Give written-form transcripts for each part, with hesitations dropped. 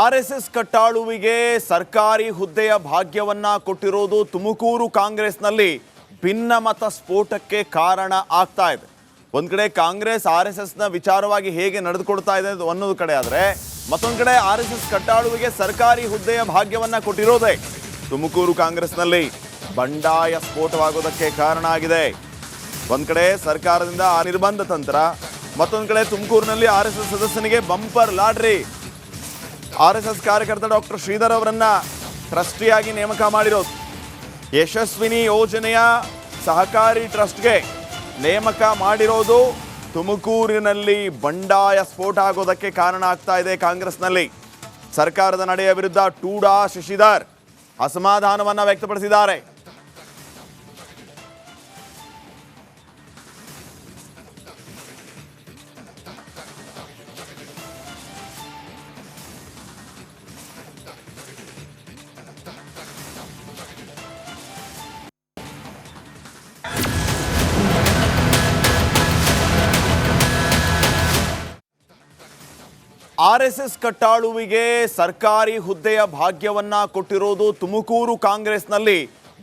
RSS ಕಟ್ಟಾಳುವಿಗೆ ಸರ್ಕಾರಿ ಹುದ್ದೆಯ ಭಾಗ್ಯವನ್ನ ಕೊಟ್ಟಿರೋದು ತುಮಕೂರು ಕಾಂಗ್ರೆಸ್ನಲ್ಲಿ ಭಿನ್ನಮತ ಸ್ಫೋಟಕ್ಕೆ ಕಾರಣ ಆಗ್ತಾ ಇದೆ. ಒಂದ್ ಕಡೆ ಕಾಂಗ್ರೆಸ್ ಆರ್ಎಸ್ಎಸ್ನ ವಿಚಾರವಾಗಿ ಹೇಗೆ ನಡೆದುಕೊಳ್ತಾ ಇದೆ ಅನ್ನೋದು ಕಡೆ ಆದರೆ ಮತ್ತೊಂದು ಕಡೆ ಆರ್ಎಸ್ಎಸ್ ಕಟ್ಟಾಳುವಿಗೆ ಸರ್ಕಾರಿ ಹುದ್ದೆಯ ಭಾಗ್ಯವನ್ನ ಕೊಟ್ಟಿರೋದೇ ತುಮಕೂರು ಕಾಂಗ್ರೆಸ್ನಲ್ಲಿ ಬಂಡಾಯ ಸ್ಫೋಟವಾಗೋದಕ್ಕೆ ಕಾರಣ ಆಗಿದೆ. ಒಂದ್ ಕಡೆ ಸರ್ಕಾರದಿಂದ ನಿರ್ಬಂಧ ತಂತ್ರ, ಮತ್ತೊಂದು ಕಡೆ ತುಮಕೂರಿನಲ್ಲಿ ಆರ್ಎಸ್ಎಸ್ ಸದಸ್ಯನಿಗೆ ಬಂಪರ್ ಲಾಟ್ರಿ. ಆರ್ಎಸ್ಎಸ್ ಕಾರ್ಯಕರ್ತ ಡಾಕ್ಟರ್ ಶ್ರೀಧರ್ ಅವರನ್ನ ಟ್ರಸ್ಟಿಯಾಗಿ ನೇಮಕ ಮಾಡಿರೋದು. ಯಶಸ್ವಿನಿ ಯೋಜನೆಯ ಸಹಕಾರಿ ಟ್ರಸ್ಟ್ಗೆ ನೇಮಕ ಮಾಡಿರೋದು ತುಮಕೂರಿನಲ್ಲಿ ಬಂಡಾಯ ಸ್ಫೋಟ ಆಗೋದಕ್ಕೆ ಕಾರಣ ಆಗ್ತಾ ಇದೆ. ಕಾಂಗ್ರೆಸ್ನಲ್ಲಿ ಸರ್ಕಾರದ ನಡೆಯ ವಿರುದ್ಧ ಟೂಡಾ ಶಶಿಧರ್ ಅಸಮಾಧಾನವನ್ನ ವ್ಯಕ್ತಪಡಿಸಿದ್ದಾರೆ. ಆರ್ಎಸ್ಎಸ್ ಕಟ್ಟಾಳುವಿಗೆ ಸರ್ಕಾರಿ ಹುದ್ದೆಯ ಭಾಗ್ಯವನ್ನ ಕೊಟ್ಟಿರೋದು ತುಮಕೂರು ಕಾಂಗ್ರೆಸ್ನಲ್ಲಿ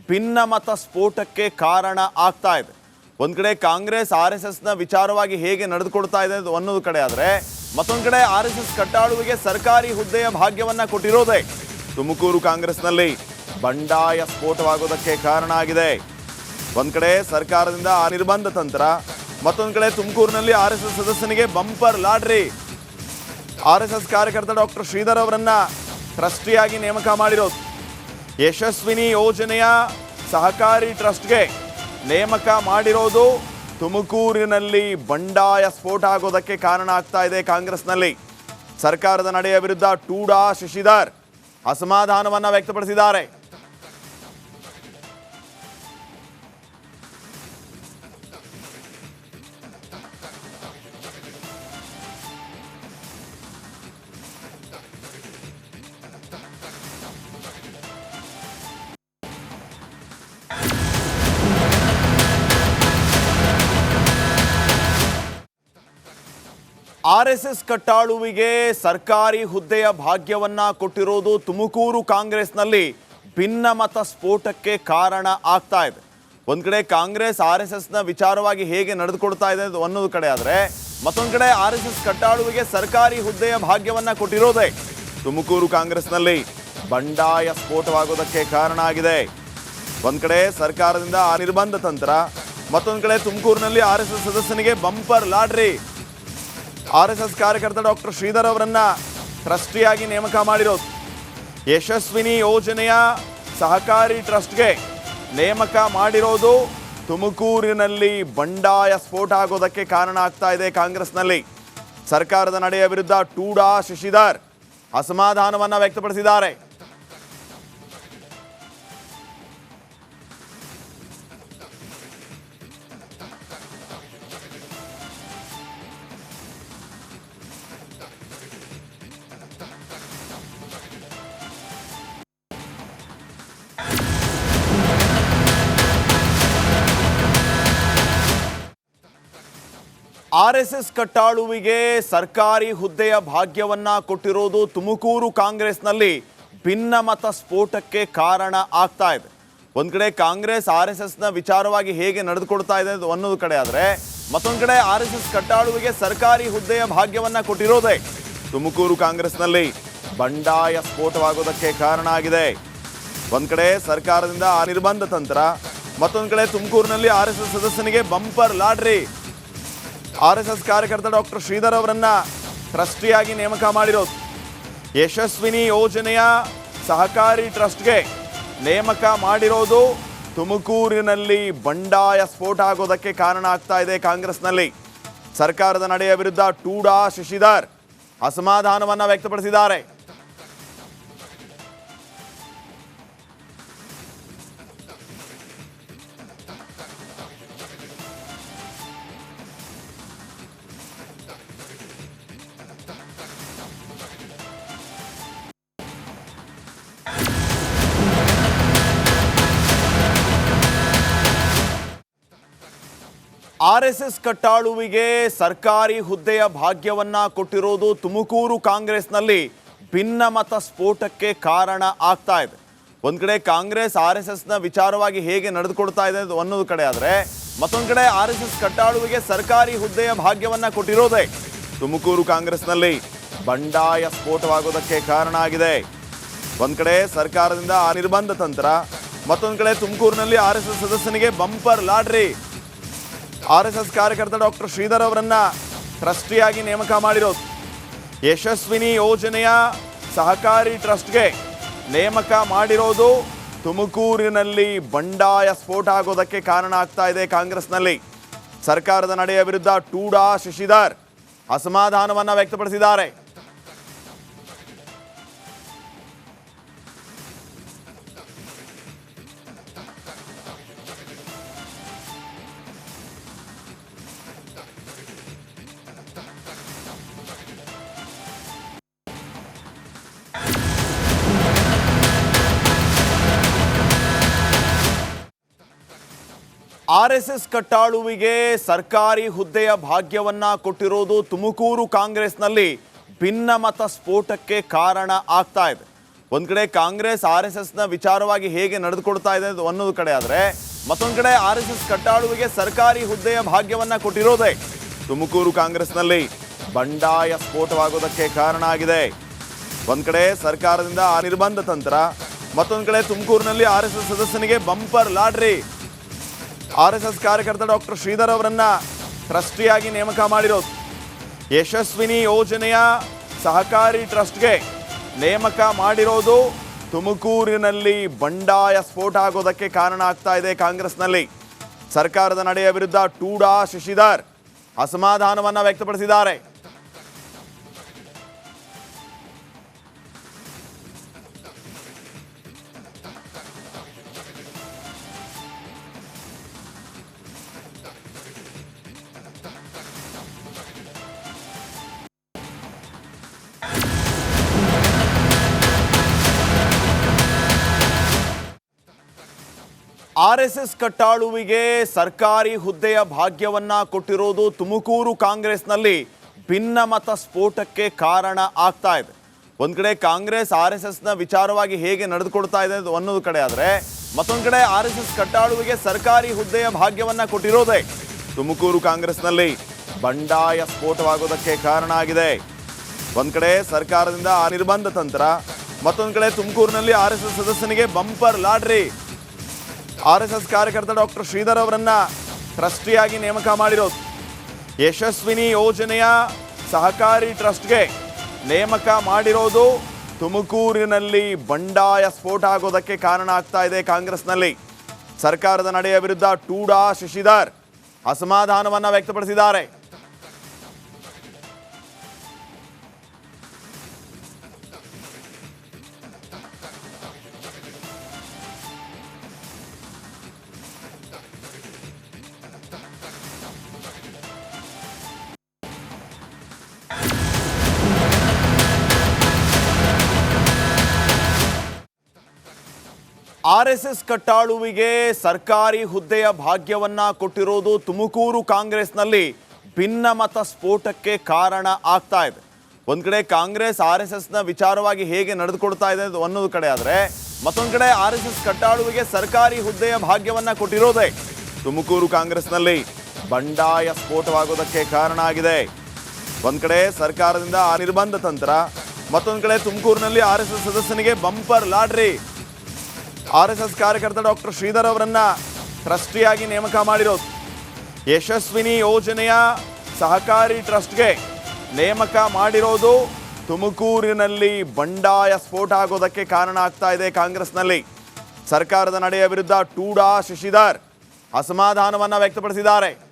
ಭಿನ್ನಮತ ಸ್ಫೋಟಕ್ಕೆ ಕಾರಣ ಆಗ್ತಾ ಇದೆ. ಒಂದ್ ಕಡೆ ಕಾಂಗ್ರೆಸ್ ಆರ್ಎಸ್ಎಸ್ನ ವಿಚಾರವಾಗಿ ಹೇಗೆ ನಡೆದುಕೊಳ್ತಾ ಇದೆ ಅನ್ನೋದು ಕಡೆ ಆದರೆ ಮತ್ತೊಂದು ಕಡೆ ಆರ್ಎಸ್ಎಸ್ ಕಟ್ಟಾಳುವಿಗೆ ಸರ್ಕಾರಿ ಹುದ್ದೆಯ ಭಾಗ್ಯವನ್ನ ಕೊಟ್ಟಿರೋದೇ ತುಮಕೂರು ಕಾಂಗ್ರೆಸ್ನಲ್ಲಿ ಬಂಡಾಯ ಸ್ಫೋಟವಾಗೋದಕ್ಕೆ ಕಾರಣ ಆಗಿದೆ. ಒಂದ್ ಕಡೆ ಸರ್ಕಾರದಿಂದ ನಿರ್ಬಂಧ ತಂತ್ರ, ಮತ್ತೊಂದು ಕಡೆ ತುಮಕೂರಿನಲ್ಲಿ ಆರ್ಎಸ್ಎಸ್ ಸದಸ್ಯನಿಗೆ ಬಂಪರ್ ಲಾಟ್ರಿ. ಆರ್ಎಸ್ಎಸ್ ಕಾರ್ಯಕರ್ತ ಡಾಕ್ಟರ್ ಶ್ರೀಧರ್ ಅವರನ್ನ ಟ್ರಸ್ಟಿಯಾಗಿ ನೇಮಕ ಮಾಡಿರೋದು. ಯಶಸ್ವಿನಿ ಯೋಜನೆಯ ಸಹಕಾರಿ ಟ್ರಸ್ಟ್ಗೆ ನೇಮಕ ಮಾಡಿರೋದು ತುಮಕೂರಿನಲ್ಲಿ ಬಂಡಾಯ ಸ್ಫೋಟ ಆಗೋದಕ್ಕೆ ಕಾರಣ ಆಗ್ತಾ ಇದೆ. ಕಾಂಗ್ರೆಸ್ನಲ್ಲಿ ಸರ್ಕಾರದ ನಡೆಯ ವಿರುದ್ಧ ಟೂಡಾ ಶಶಿಧರ್ ಅಸಮಾಧಾನವನ್ನ ವ್ಯಕ್ತಪಡಿಸಿದ್ದಾರೆ. ಆರ್ಎಸ್ಎಸ್ ಕಟ್ಟಾಳುವಿಗೆ ಸರ್ಕಾರಿ ಹುದ್ದೆಯ ಭಾಗ್ಯವನ್ನ ಕೊಟ್ಟಿರೋದು ತುಮಕೂರು ಕಾಂಗ್ರೆಸ್ನಲ್ಲಿ ಭಿನ್ನಮತ ಸ್ಫೋಟಕ್ಕೆ ಕಾರಣ ಆಗ್ತಾ ಇದೆ. ಒಂದ್ ಕಡೆ ಕಾಂಗ್ರೆಸ್ ಆರ್ಎಸ್ಎಸ್ನ ವಿಚಾರವಾಗಿ ಹೇಗೆ ನಡೆದುಕೊಳ್ತಾ ಇದೆ ಅನ್ನೋದು ಕಡೆ ಆದರೆ ಮತ್ತೊಂದು ಕಡೆ ಆರ್ಎಸ್ಎಸ್ ಕಟ್ಟಾಳುವಿಗೆ ಸರ್ಕಾರಿ ಹುದ್ದೆಯ ಭಾಗ್ಯವನ್ನ ಕೊಟ್ಟಿರೋದೇ ತುಮಕೂರು ಕಾಂಗ್ರೆಸ್ನಲ್ಲಿ ಬಂಡಾಯ ಸ್ಫೋಟವಾಗೋದಕ್ಕೆ ಕಾರಣ ಆಗಿದೆ. ಒಂದ್ ಕಡೆ ಸರ್ಕಾರದಿಂದ ನಿರ್ಬಂಧ ತಂತ್ರ, ಮತ್ತೊಂದು ಕಡೆ ತುಮಕೂರಿನಲ್ಲಿ ಆರ್ಎಸ್ಎಸ್ ಸದಸ್ಯನಿಗೆ ಬಂಪರ್ ಲಾಟ್ರಿ. ಆರ್ಎಸ್ಎಸ್ ಕಾರ್ಯಕರ್ತ ಡಾಕ್ಟರ್ ಶ್ರೀಧರ್ ಅವರನ್ನ ಟ್ರಸ್ಟಿಯಾಗಿ ನೇಮಕ ಮಾಡಿರೋದು. ಯಶಸ್ವಿನಿ ಯೋಜನೆಯ ಸಹಕಾರಿ ಟ್ರಸ್ಟ್ಗೆ ನೇಮಕ ಮಾಡಿರೋದು ತುಮಕೂರಿನಲ್ಲಿ ಬಂಡಾಯ ಸ್ಫೋಟ ಆಗೋದಕ್ಕೆ ಕಾರಣ ಆಗ್ತಾ ಇದೆ. ಕಾಂಗ್ರೆಸ್ನಲ್ಲಿ ಸರ್ಕಾರದ ನಡೆಯ ವಿರುದ್ಧ ಟೂಡಾ ಶಶಿಧರ್ ಅಸಮಾಧಾನವನ್ನ ವ್ಯಕ್ತಪಡಿಸಿದ್ದಾರೆ. ಆರ್ಎಸ್ಎಸ್ ಕಟ್ಟಾಳುವಿಗೆ ಸರ್ಕಾರಿ ಹುದ್ದೆಯ ಭಾಗ್ಯವನ್ನ ಕೊಟ್ಟಿರೋದು ತುಮಕೂರು ಕಾಂಗ್ರೆಸ್ನಲ್ಲಿ ಭಿನ್ನಮತ ಸ್ಫೋಟಕ್ಕೆ ಕಾರಣ ಆಗ್ತಾ ಇದೆ. ಒಂದ್ ಕಡೆ ಕಾಂಗ್ರೆಸ್ ಆರ್ಎಸ್ಎಸ್ನ ವಿಚಾರವಾಗಿ ಹೇಗೆ ನಡೆದುಕೊಳ್ತಾ ಇದೆ ಅನ್ನೋದು ಕಡೆ ಆದರೆ ಮತ್ತೊಂದು ಕಡೆ ಆರ್ಎಸ್ಎಸ್ ಕಟ್ಟಾಳುವಿಗೆ ಸರ್ಕಾರಿ ಹುದ್ದೆಯ ಭಾಗ್ಯವನ್ನ ಕೊಟ್ಟಿರೋದೇ ತುಮಕೂರು ಕಾಂಗ್ರೆಸ್ನಲ್ಲಿ ಬಂಡಾಯ ಸ್ಫೋಟವಾಗೋದಕ್ಕೆ ಕಾರಣ ಆಗಿದೆ. ಒಂದ್ ಕಡೆ ಸರ್ಕಾರದಿಂದ ನಿರ್ಬಂಧ ತಂತ್ರ, ಮತ್ತೊಂದು ಕಡೆ ತುಮಕೂರಿನಲ್ಲಿ ಆರ್ಎಸ್ಎಸ್ ಸದಸ್ಯನಿಗೆ ಬಂಪರ್ ಲಾಟ್ರಿ. ಆರ್ಎಸ್ಎಸ್ ಕಾರ್ಯಕರ್ತ ಡಾಕ್ಟರ್ ಶ್ರೀಧರ್ ಅವರನ್ನ ಟ್ರಸ್ಟಿಯಾಗಿ ನೇಮಕ ಮಾಡಿರೋದು. ಯಶಸ್ವಿನಿ ಯೋಜನೆಯ ಸಹಕಾರಿ ಟ್ರಸ್ಟ್ಗೆ ನೇಮಕ ಮಾಡಿರೋದು ತುಮಕೂರಿನಲ್ಲಿ ಬಂಡಾಯ ಸ್ಫೋಟ ಆಗೋದಕ್ಕೆ ಕಾರಣ ಆಗ್ತಾ ಇದೆ. ಕಾಂಗ್ರೆಸ್ನಲ್ಲಿ ಸರ್ಕಾರದ ನಡೆಯ ವಿರುದ್ಧ ಟೂಡಾ ಶಶಿಧರ್ ಅಸಮಾಧಾನವನ್ನ ವ್ಯಕ್ತಪಡಿಸಿದ್ದಾರೆ. ಆರ್ಎಸ್ಎಸ್ ಕಟ್ಟಾಳುವಿಗೆ ಸರ್ಕಾರಿ ಹುದ್ದೆಯ ಭಾಗ್ಯವನ್ನ ಕೊಟ್ಟಿರೋದು ತುಮಕೂರು ಕಾಂಗ್ರೆಸ್ನಲ್ಲಿ ಭಿನ್ನಮತ ಸ್ಫೋಟಕ್ಕೆ ಕಾರಣ ಆಗ್ತಾ ಇದೆ. ಒಂದ್ ಕಡೆ ಕಾಂಗ್ರೆಸ್ RSSನ ವಿಚಾರವಾಗಿ ಹೇಗೆ ನಡೆದುಕೊಳ್ತಾ ಇದೆ ಅನ್ನೋದು ಕಡೆ ಆದರೆ, ಮತ್ತೊಂದು ಕಡೆ RSS ಕಟ್ಟಾಳುವಿಗೆ ಸರ್ಕಾರಿ ಹುದ್ದೆಯ ಭಾಗ್ಯವನ್ನ ಕೊಟ್ಟಿರೋದೇ ತುಮಕೂರು ಕಾಂಗ್ರೆಸ್ನಲ್ಲಿ ಬಂಡಾಯ ಸ್ಫೋಟವಾಗೋದಕ್ಕೆ ಕಾರಣ ಆಗಿದೆ. ಒಂದ್ ಕಡೆ ಸರ್ಕಾರದಿಂದ ನಿರ್ಬಂಧ ತಂತ್ರ, ಮತ್ತೊಂದು ಕಡೆ ತುಮಕೂರಿನಲ್ಲಿ RSS ಸದಸ್ಯನಿಗೆ ಬಂಪರ್ ಲಾಟ್ರಿ. RSS ಕಾರ್ಯಕರ್ತ ಡಾಕ್ಟರ್ ಶ್ರೀಧರ್ ಅವರನ್ನ ಟ್ರಸ್ಟಿಯಾಗಿ ನೇಮಕ ಮಾಡಿರೋದು. ಯಶಸ್ವಿನಿ ಯೋಜನೆಯ ಸಹಕಾರಿ ಟ್ರಸ್ಟ್ಗೆ ನೇಮಕ ಮಾಡಿರೋದು ತುಮಕೂರಿನಲ್ಲಿ ಬಂಡಾಯ ಸ್ಫೋಟ ಆಗೋದಕ್ಕೆ ಕಾರಣ ಆಗ್ತಾ ಇದೆ. ಕಾಂಗ್ರೆಸ್ನಲ್ಲಿ ಸರ್ಕಾರದ ನಡೆಯ ವಿರುದ್ಧ ಟೂಡಾ ಶಶಿಧರ್ ಅಸಮಾಧಾನವನ್ನ ವ್ಯಕ್ತಪಡಿಸಿದ್ದಾರೆ. RSS ಕಟ್ಟಾಳುವಿಗೆ ಸರ್ಕಾರಿ ಹುದ್ದೆಯ ಭಾಗ್ಯವನ್ನ ಕೊಟ್ಟಿರೋದು ತುಮಕೂರು ಕಾಂಗ್ರೆಸ್ನಲ್ಲಿ ಭಿನ್ನಮತ ಸ್ಫೋಟಕ್ಕೆ ಕಾರಣ ಆಗ್ತಾ ಇದೆ. ಒಂದ್ ಕಡೆ ಕಾಂಗ್ರೆಸ್ RSSನ ವಿಚಾರವಾಗಿ ಹೇಗೆ ನಡೆದುಕೊಳ್ತಾ ಇದೆ ಅನ್ನೋದು ಕಡೆ ಆದರೆ, ಮತ್ತೊಂದು ಕಡೆ RSS ಕಟ್ಟಾಳುವಿಗೆ ಸರ್ಕಾರಿ ಹುದ್ದೆಯ ಭಾಗ್ಯವನ್ನ ಕೊಟ್ಟಿರೋದೇ ತುಮಕೂರು ಕಾಂಗ್ರೆಸ್ನಲ್ಲಿ ಬಂಡಾಯ ಸ್ಫೋಟವಾಗೋದಕ್ಕೆ ಕಾರಣ ಆಗಿದೆ. ಒಂದ್ ಕಡೆ ಸರ್ಕಾರದಿಂದ ನಿರ್ಬಂಧ ತಂತ್ರ, ಮತ್ತೊಂದು ಕಡೆ ತುಮಕೂರಿನಲ್ಲಿ RSS ಸದಸ್ಯನಿಗೆ ಬಂಪರ್ ಲಾಟ್ರಿ. RSS ಕಾರ್ಯಕರ್ತ ಡಾಕ್ಟರ್ ಶ್ರೀಧರ್ ಅವರನ್ನ ಟ್ರಸ್ಟಿಯಾಗಿ ನೇಮಕ ಮಾಡಿರೋದು. ಯಶಸ್ವಿನಿ ಯೋಜನೆಯ ಸಹಕಾರಿ ಟ್ರಸ್ಟ್ಗೆ ನೇಮಕ ಮಾಡಿರೋದು ತುಮಕೂರಿನಲ್ಲಿ ಬಂಡಾಯ ಸ್ಫೋಟ ಆಗೋದಕ್ಕೆ ಕಾರಣ ಆಗ್ತಾ ಇದೆ. ಕಾಂಗ್ರೆಸ್ನಲ್ಲಿ ಸರ್ಕಾರದ ನಡೆಯ ವಿರುದ್ಧ ಟೂಡಾ ಶಶಿಧರ್ ಅಸಮಾಧಾನವನ್ನ ವ್ಯಕ್ತಪಡಿಸಿದ್ದಾರೆ. RSS ಕಟ್ಟಾಳುವಿಗೆ ಸರ್ಕಾರಿ ಹುದ್ದೆಯ ಭಾಗ್ಯವನ್ನ ಕೊಟ್ಟಿರೋದು ತುಮಕೂರು ಕಾಂಗ್ರೆಸ್ನಲ್ಲಿ ಭಿನ್ನಮತ ಸ್ಫೋಟಕ್ಕೆ ಕಾರಣ ಆಗ್ತಾ ಇದೆ. ಒಂದ್ ಕಡೆ ಕಾಂಗ್ರೆಸ್ RSSನ ವಿಚಾರವಾಗಿ ಹೇಗೆ ನಡೆದುಕೊಳ್ತಾ ಇದೆ ಅನ್ನೋದು ಕಡೆ ಆದರೆ, ಮತ್ತೊಂದು ಕಡೆ RSS ಕಟ್ಟಾಳುವಿಗೆ ಸರ್ಕಾರಿ ಹುದ್ದೆಯ ಭಾಗ್ಯವನ್ನ ಕೊಟ್ಟಿರೋದೇ ತುಮಕೂರು ಕಾಂಗ್ರೆಸ್ನಲ್ಲಿ ಬಂಡಾಯ ಸ್ಫೋಟವಾಗೋದಕ್ಕೆ ಕಾರಣ ಆಗಿದೆ. ಒಂದ್ ಕಡೆ ಸರ್ಕಾರದಿಂದ ನಿರ್ಬಂಧ ತಂತ್ರ, ಮತ್ತೊಂದು ಕಡೆ ತುಮಕೂರಿನಲ್ಲಿ RSS ಸದಸ್ಯನಿಗೆ ಬಂಪರ್ ಲಾಟ್ರಿ. RSS ಕಾರ್ಯಕರ್ತ ಡಾಕ್ಟರ್ ಶ್ರೀಧರ್ ಅವರನ್ನ ಟ್ರಸ್ಟಿಯಾಗಿ ನೇಮಕ ಮಾಡಿರೋದು. ಯಶಸ್ವಿನಿ ಯೋಜನೆಯ ಸಹಕಾರಿ ಟ್ರಸ್ಟ್ಗೆ ನೇಮಕ ಮಾಡಿರೋದು ತುಮಕೂರಿನಲ್ಲಿ ಬಂಡಾಯ ಸ್ಫೋಟ ಆಗೋದಕ್ಕೆ ಕಾರಣ ಆಗ್ತಾ ಇದೆ. ಕಾಂಗ್ರೆಸ್ನಲ್ಲಿ ಸರ್ಕಾರದ ನಡೆಯ ವಿರುದ್ಧ ಟೂಡಾ ಶಶಿಧರ್ ಅಸಮಾಧಾನವನ್ನ ವ್ಯಕ್ತಪಡಿಸಿದ್ದಾರೆ. RSS ಕಟ್ಟಾಳುವಿಗೆ ಸರ್ಕಾರಿ ಹುದ್ದೆಯ ಭಾಗ್ಯವನ್ನ ಕೊಟ್ಟಿರೋದು ತುಮಕೂರು ಕಾಂಗ್ರೆಸ್ನಲ್ಲಿ ಭಿನ್ನಮತ ಸ್ಫೋಟಕ್ಕೆ ಕಾರಣ ಆಗ್ತಾ ಇದೆ. ಒಂದ್ ಕಡೆ ಕಾಂಗ್ರೆಸ್ RSSನ ವಿಚಾರವಾಗಿ ಹೇಗೆ ನಡೆದುಕೊಳ್ತಾ ಇದೆ ಅನ್ನೋದು ಕಡೆ ಆದರೆ, ಮತ್ತೊಂದು ಕಡೆ RSS ಕಟ್ಟಾಳುವಿಗೆ ಸರ್ಕಾರಿ ಹುದ್ದೆಯ ಭಾಗ್ಯವನ್ನ ಕೊಟ್ಟಿರೋದೇ ತುಮಕೂರು ಕಾಂಗ್ರೆಸ್ನಲ್ಲಿ ಬಂಡಾಯ ಸ್ಫೋಟವಾಗೋದಕ್ಕೆ ಕಾರಣ ಆಗಿದೆ. ಒಂದ್ ಕಡೆ ಸರ್ಕಾರದಿಂದ ನಿರ್ಬಂಧ ತಂತ್ರ, ಮತ್ತೊಂದು ಕಡೆ ತುಮಕೂರಿನಲ್ಲಿ RSS ಸದಸ್ಯನಿಗೆ ಬಂಪರ್ ಲಾಟ್ರಿ. RSS ಕಾರ್ಯಕರ್ತ ಡಾಕ್ಟರ್ ಶ್ರೀಧರ್ ಅವರನ್ನ ಟ್ರಸ್ಟಿಯಾಗಿ ನೇಮಕ ಮಾಡಿರೋದು. ಯಶಸ್ವಿನಿ ಯೋಜನೆಯ ಸಹಕಾರಿ ಟ್ರಸ್ಟ್ಗೆ ನೇಮಕ ಮಾಡಿರೋದು ತುಮಕೂರಿನಲ್ಲಿ ಬಂಡಾಯ ಸ್ಫೋಟ ಆಗೋದಕ್ಕೆ ಕಾರಣ ಆಗ್ತಾ ಇದೆ. ಕಾಂಗ್ರೆಸ್ನಲ್ಲಿ ಸರ್ಕಾರದ ನಡೆಯ ವಿರುದ್ಧ ಟೂಡಾ ಶಶಿಧರ್ ಅಸಮಾಧಾನವನ್ನ ವ್ಯಕ್ತಪಡಿಸಿದ್ದಾರೆ.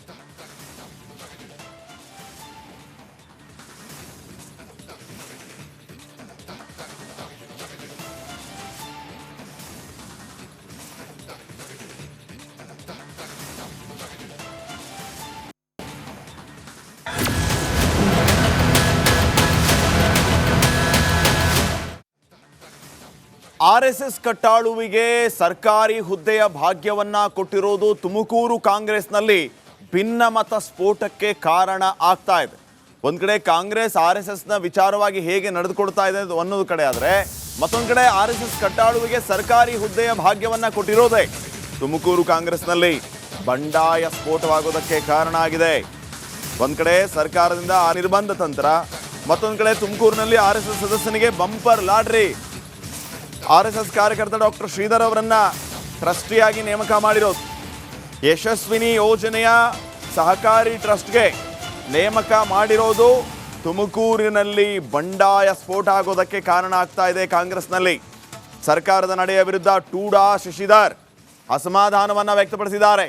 RSS ಕಟ್ಟಾಳುವಿಗೆ ಸರ್ಕಾರಿ ಹುದ್ದೆಯ ಭಾಗ್ಯವನ್ನ ಕೊಟ್ಟಿರೋದು ತುಮಕೂರು ಕಾಂಗ್ರೆಸ್ನಲ್ಲಿ ಭಿನ್ನಮತ ಸ್ಫೋಟಕ್ಕೆ ಕಾರಣ ಆಗ್ತಾ ಇದೆ. ಒಂದ್ ಕಡೆ ಕಾಂಗ್ರೆಸ್ RSSನ ವಿಚಾರವಾಗಿ ಹೇಗೆ ನಡೆದುಕೊಳ್ತಾ ಇದೆ ಅನ್ನೋದು ಕಡೆ ಆದ್ರೆ, ಮತ್ತೊಂದ್ ಕಡೆ RSS ಕಟ್ಟಾಳುವಿಗೆ ಸರ್ಕಾರಿ ಹುದ್ದೆಯ ಭಾಗ್ಯವನ್ನ ಕೊಟ್ಟಿರೋದೇ ತುಮಕೂರು ಕಾಂಗ್ರೆಸ್ನಲ್ಲಿ ಬಂಡಾಯ ಸ್ಫೋಟವಾಗೋದಕ್ಕೆ ಕಾರಣ ಆಗಿದೆ. ಒಂದ್ ಕಡೆ ಸರ್ಕಾರದಿಂದ ನಿರ್ಬಂಧ ತಂತ್ರ, ಮತ್ತೊಂದ್ ಕಡೆ ತುಮಕೂರಿನಲ್ಲಿ RSS ಸದಸ್ಯನಿಗೆ ಬಂಪರ್ ಲಾಟ್ರಿ. RSS ಕಾರ್ಯಕರ್ತ ಡಾಕ್ಟರ್ ಶ್ರೀಧರ್ ಅವರನ್ನ ಟ್ರಸ್ಟಿಯಾಗಿ ನೇಮಕ ಮಾಡಿರೋದು. ಯಶಸ್ವಿನಿ ಯೋಜನೆಯ ಸಹಕಾರಿ ಟ್ರಸ್ಟ್ಗೆ ನೇಮಕ ಮಾಡಿರೋದು ತುಮಕೂರಿನಲ್ಲಿ ಬಂಡಾಯ ಸ್ಫೋಟ ಆಗೋದಕ್ಕೆ ಕಾರಣ ಆಗ್ತಾ ಇದೆ. ಕಾಂಗ್ರೆಸ್ನಲ್ಲಿ ಸರ್ಕಾರದ ನಡೆಯ ವಿರುದ್ಧ ಟೂಡಾ ಶಶಿಧರ್ ಅಸಮಾಧಾನವನ್ನ ವ್ಯಕ್ತಪಡಿಸಿದ್ದಾರೆ.